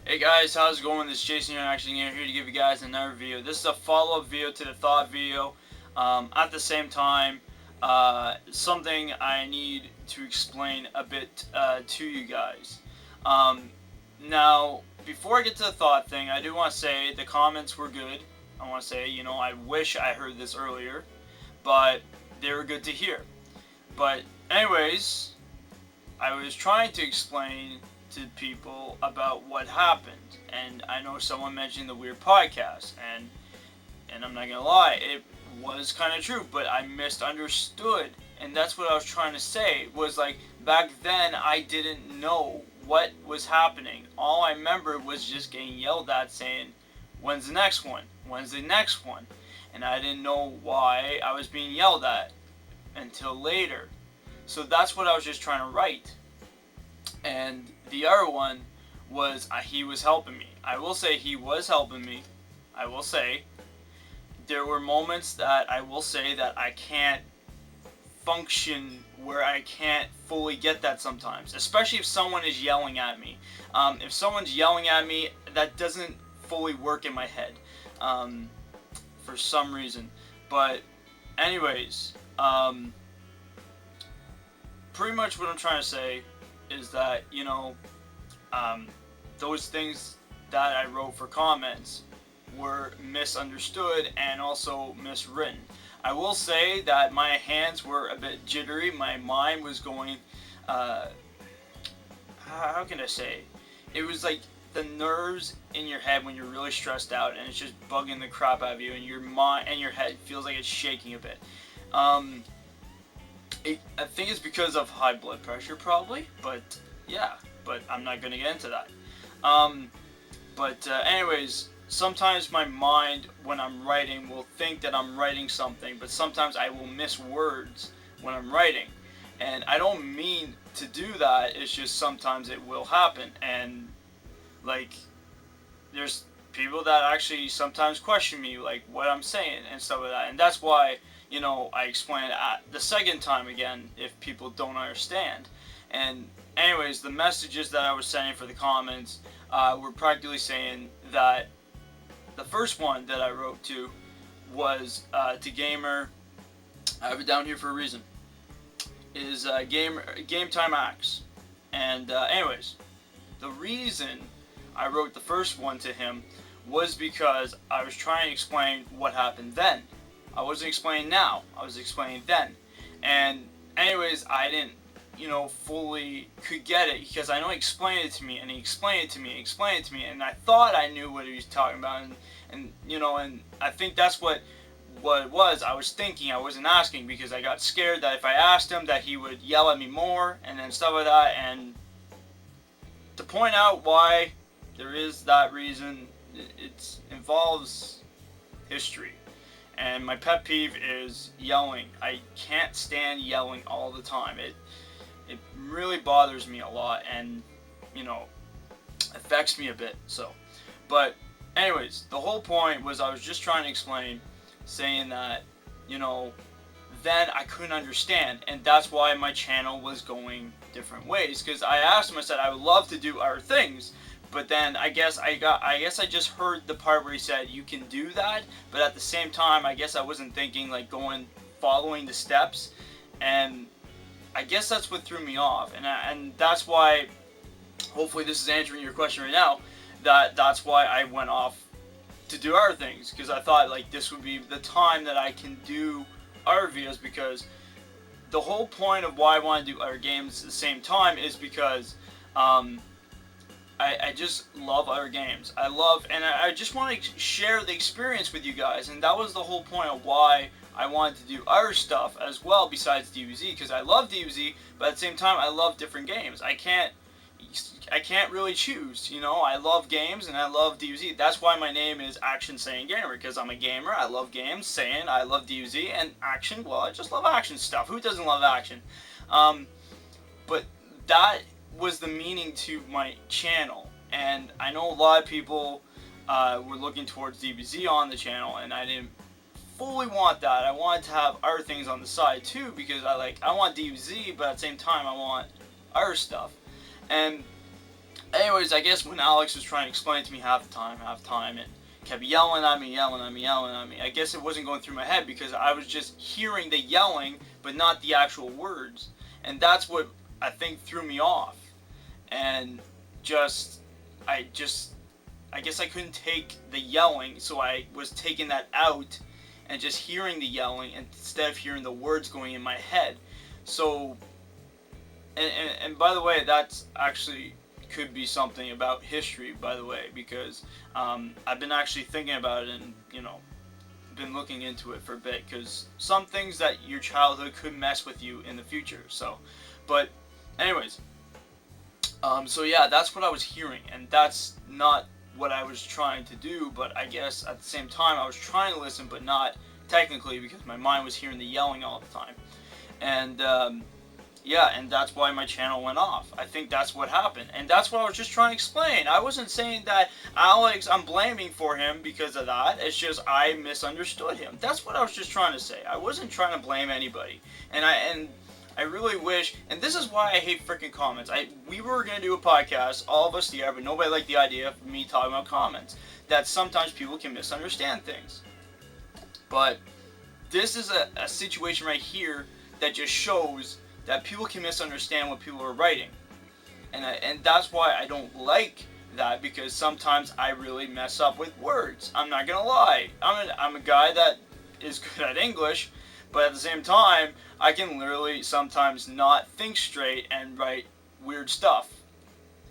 Hey guys, how's it going? This is Jason here, ActionSaiyanGamer, here to give you guys another video. This is a follow-up video to the thought video. At the same time, something I need to explain a bit to you guys. Now, before I get to the thought thing, I do want to say the comments were good. I want to say, I wish I heard this earlier, but they were good to hear. But anyways, I was trying to explain to people about what happened, and I know someone mentioned the weird podcast, and I'm not gonna lie, it was kind of true, but I misunderstood, and that's what I was trying to say. Was like, back then I didn't know what was happening. All I remember was just getting yelled at, saying, "When's the next one? When's the next one?" And I didn't know why I was being yelled at until later. So that's what I was just trying to write. And the other one was he was helping me. I will say he was helping me. I will say there were moments that I will say that I can't function where I can't fully get that sometimes, especially if someone is yelling at me. If someone's yelling at me, that doesn't fully work in my head for some reason. But anyways, pretty much what I'm trying to say is that, those things that I wrote for comments were misunderstood and also miswritten. I will say that my hands were a bit jittery. My mind was going, how can I say? It was like the nerves in your head when you're really stressed out and it's just bugging the crap out of you, and your mind and your head feels like it's shaking a bit. I think it's because of high blood pressure, probably, but yeah, but I'm not going to get into that. Anyways, sometimes my mind, when I'm writing, will think that I'm writing something, but sometimes I will miss words when I'm writing. And I don't mean to do that, it's just sometimes it will happen. And, like, there's people that actually sometimes question me, like, what I'm saying and stuff like that. And that's why, I explain it the second time again if people don't understand. And anyways, the messages that I was sending for the comments were practically saying that the first one that I wrote to was to Gamer. I have it down here for a reason. Is Game Time Axe. And anyways, the reason I wrote the first one to him was because I was trying to explain what happened then. I wasn't explaining now, I was explaining then. And anyways, I didn't, fully could get it, because I know he explained it to me, and he explained it to me, and explained it to me, and I thought I knew what he was talking about, and I think that's what it was. I was thinking, I wasn't asking, because I got scared that if I asked him that he would yell at me more, and then stuff like that. And to point out why there is that reason, it involves history. And my pet peeve is yelling. I can't stand yelling all the time. It really bothers me a lot, and affects me a bit. So, but anyways, the whole point was I was just trying to explain, saying that then I couldn't understand, and that's why my channel was going different ways. Because I asked him, I said I would love to do other things. But then I guess I just heard the part where he said you can do that, but at the same time I guess I wasn't thinking like following the steps, and I guess that's what threw me off, and that's why, hopefully this is answering your question right now, that's why I went off to do other things, because I thought like this would be the time that I can do other videos, because the whole point of why I want to do other games at the same time is because I just love other games. I just want to share the experience with you guys, and that was the whole point of why I wanted to do other stuff as well besides DBZ, because I love DBZ, but at the same time I love different games. I can't really choose, I love games and I love DBZ. That's why my name is ActionSaiyanGamer, because I'm a gamer, I love games, Saiyan, I love DBZ, and action, well, I just love action stuff. Who doesn't love action? But that was the meaning to my channel, and I know a lot of people were looking towards DBZ on the channel, and I didn't fully want that. I wanted to have other things on the side too, because I want DBZ, but at the same time I want other stuff. And anyways, I guess when Alex was trying to explain it to me half the time, and kept yelling at me, I guess it wasn't going through my head because I was just hearing the yelling, but not the actual words. And that's what I think threw me off. And I guess I couldn't take the yelling, so I was taking that out and just hearing the yelling instead of hearing the words going in my head. So, and by the way, that's actually could be something about history, by the way, because I've been actually thinking about it and, been looking into it for a bit, because some things that your childhood could mess with you in the future. So, but anyways, so yeah, that's what I was hearing, and that's not what I was trying to do, but I guess at the same time I was trying to listen, but not technically, because my mind was hearing the yelling all the time. And yeah, and that's why my channel went off. I think that's what happened, and that's what I was just trying to explain. I wasn't saying that Alex, I'm blaming for him because of that. It's just I misunderstood him. That's what I was just trying to say. I wasn't trying to blame anybody, and I really wish, and this is why I hate freaking comments. We were going to do a podcast, all of us here, but nobody liked the idea of me talking about comments. That sometimes people can misunderstand things. But this is a situation right here that just shows that people can misunderstand what people are writing. And that's why I don't like that, because sometimes I really mess up with words. I'm not going to lie. I'm a guy that is good at English, but at the same time, I can literally sometimes not think straight and write weird stuff.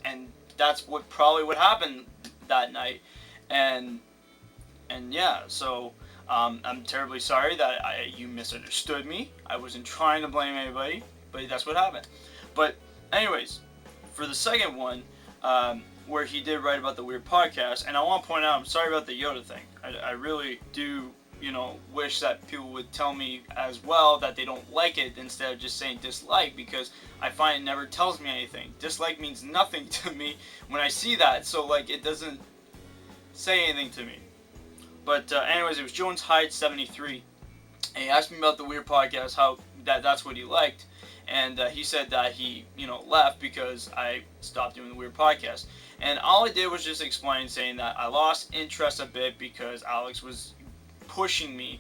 And that's what happened that night. And yeah, so I'm terribly sorry that you misunderstood me. I wasn't trying to blame anybody, but that's what happened. But anyways, for the second one, where he did write about the weird podcast, and I want to point out, I'm sorry about the Yoda thing. I really do wish that people would tell me as well that they don't like it instead of just saying dislike, because I find it never tells me anything. Dislike means nothing to me when I see that, so like it doesn't say anything to me. But anyways, it was Jones Hyde 73, and he asked me about the weird podcast, how that's what he liked, and he said that he left because I stopped doing the weird podcast. And all I did was just explain, saying that I lost interest a bit because Alex was pushing me,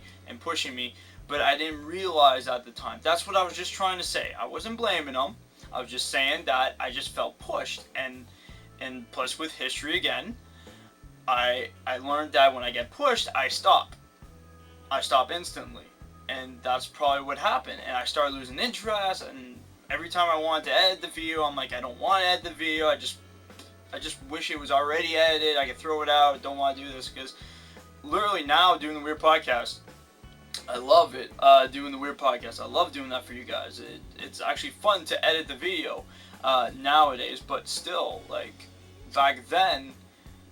but I didn't realize at the time. That's what I was just trying to say. I wasn't blaming him. I was just saying that I just felt pushed, and plus with history again, I learned that when I get pushed, I stop instantly, and that's probably what happened. And I started losing interest, and every time I wanted to edit the video, I'm like, I don't want to edit the video. I just wish it was already edited. I could throw it out. I don't want to do this, because literally now doing the weird podcast, I love it. Doing the weird podcast, I love doing that for you guys. It's actually fun to edit the video nowadays, but still, like back then,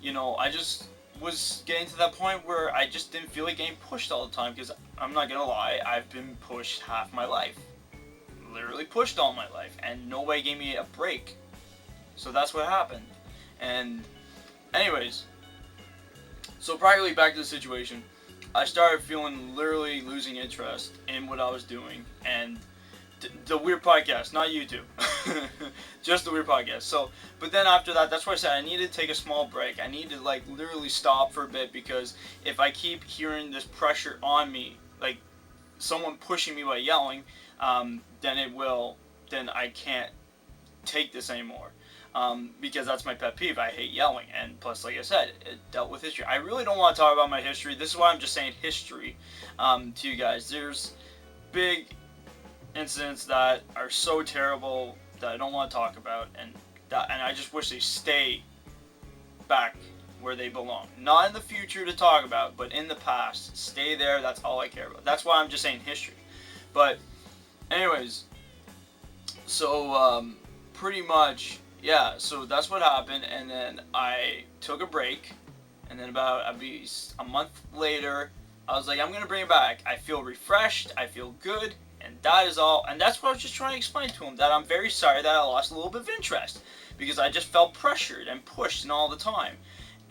I just was getting to that point where I just didn't feel like getting pushed all the time, because I'm not gonna lie, I've been pushed half my life, literally pushed all my life, and nobody gave me a break. So that's what happened. And anyways, so practically back to the situation, I started feeling literally losing interest in what I was doing, and the weird podcast, not YouTube, just the weird podcast. So, but then after that, that's why I said I needed to take a small break. I need to like literally stop for a bit, because if I keep hearing this pressure on me, like someone pushing me by yelling, then I can't take this anymore. Because that's my pet peeve. I hate yelling, and plus, like I said, it dealt with history. I really don't want to talk about my history. This is why I'm just saying history to you guys. There's big incidents that are so terrible that I don't want to talk about, and I just wish they stay back where they belong. Not in the future to talk about, but in the past. Stay there. That's all I care about. That's why I'm just saying history. But anyways, so pretty much, yeah, so that's what happened, and then I took a break, and then about a month later, I was like, I'm going to bring it back. I feel refreshed, I feel good, and that is all. And that's what I was just trying to explain to him, that I'm very sorry that I lost a little bit of interest, because I just felt pressured and pushed and all the time,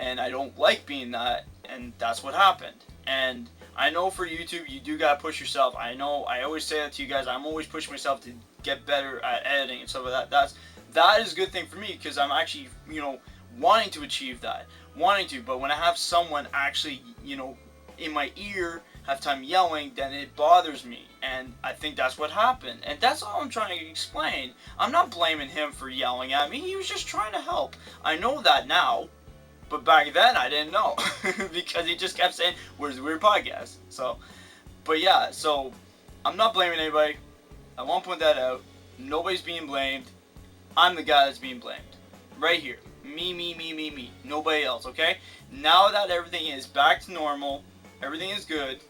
and I don't like being that, and that's what happened. And I know for YouTube, you do got to push yourself. I know, I always say that to you guys, I'm always pushing myself to get better at editing and stuff like that. that is a good thing for me because I'm actually, wanting to achieve that, but when I have someone actually, in my ear have time yelling, then it bothers me, and I think that's what happened, and that's all I'm trying to explain. I'm not blaming him for yelling at me. He was just trying to help. I know that now, but back then I didn't know because he just kept saying, "Where's the weird podcast?" So, but yeah, so I'm not blaming anybody. I won't point that out. Nobody's being blamed. I'm the guy that's being blamed. Right here. Me. Nobody else, okay? Now that everything is back to normal, everything is good,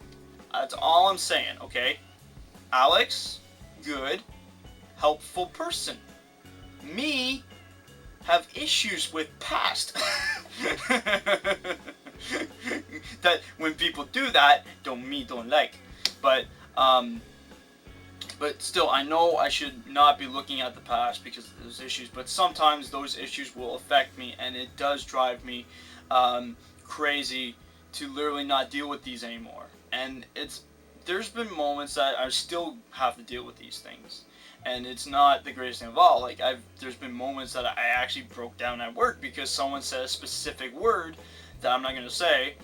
that's all I'm saying, okay? Alex, good, helpful person. Me, have issues with past. That when people do that, don't like. But still, I know I should not be looking at the past because of those issues, but sometimes those issues will affect me, and it does drive me crazy to literally not deal with these anymore. And there's been moments that I still have to deal with these things, and it's not the greatest thing of all. Like, there's been moments that I actually broke down at work because someone said a specific word that I'm not going to say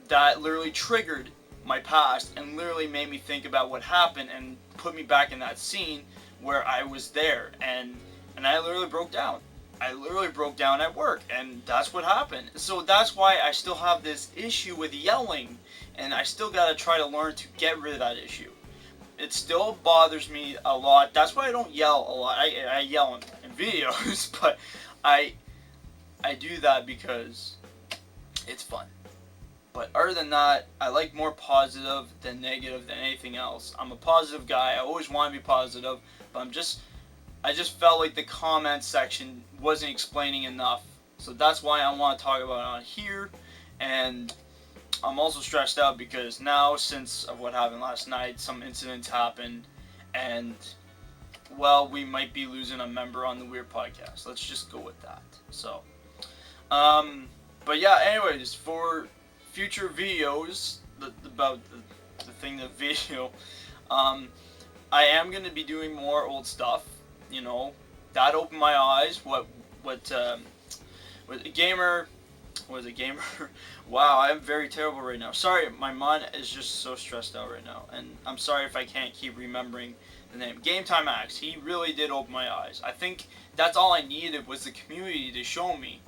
that literally triggered my past and literally made me think about what happened and put me back in that scene where I was there, and I literally broke down. I literally broke down at work, and that's what happened. So that's why I still have this issue with yelling, and I still gotta try to learn to get rid of that issue. It still bothers me a lot. That's why I don't yell a lot. I yell in videos, but I do that because it's fun. But other than that, I like more positive than negative than anything else. I'm a positive guy. I always want to be positive, but I just felt like the comment section wasn't explaining enough. So that's why I want to talk about it on here. And I'm also stressed out because now, since of what happened last night, some incidents happened, and well, we might be losing a member on the Weird Podcast. Let's just go with that. So, but yeah, anyways, for future videos about the thing, the video, I am going to be doing more old stuff. That opened my eyes. What gamer was a gamer. Wow, I am very terrible right now. Sorry, my mind is just so stressed out right now, and I'm sorry if I can't keep remembering the name. Game Time Axe. He really did open my eyes. I think that's all I needed was the community to show me,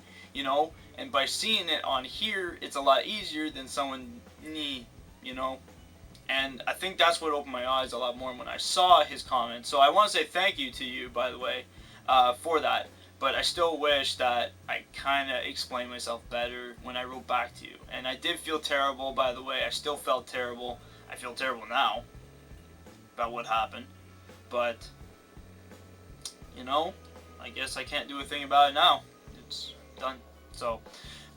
and by seeing it on here, it's a lot easier than someone, and I think that's what opened my eyes a lot more when I saw his comments. So I want to say thank you to you, by the way, for that. But I still wish that I kind of explained myself better when I wrote back to you. And I did feel terrible, by the way. I still felt terrible. I feel terrible now about what happened. But, I guess I can't do a thing about it now. It's done. So,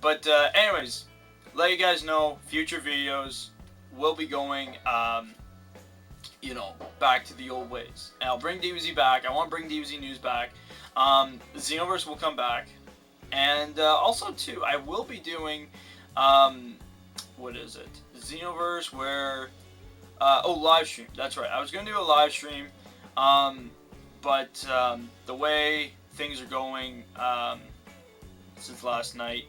but anyways, let you guys know, future videos will be going, back to the old ways. And I'll bring DBZ back. I want to bring DBZ News back. The Xenoverse will come back. And also, too, I will be doing, what is it? Xenoverse where, live stream. That's right. I was going to do a live stream, but the way things are going since last night,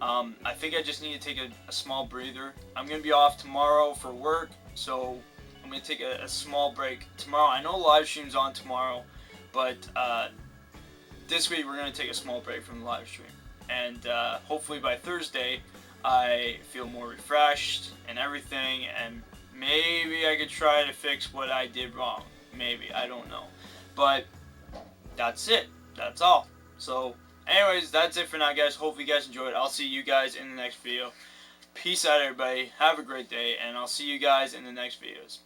I think I just need to take a small breather. I'm going to be off tomorrow for work, so I'm going to take a small break tomorrow. I know live stream's on tomorrow, but this week we're going to take a small break from the live stream. And hopefully by Thursday I feel more refreshed and everything, and maybe I could try to fix what I did wrong. Maybe, I don't know. But that's it. That's all. So anyways, that's it for now, guys. Hopefully you guys enjoyed. I'll see you guys in the next video. Peace out, everybody. Have a great day, and I'll see you guys in the next videos.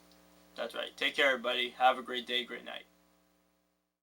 That's right. Take care, everybody. Have a great day, great night.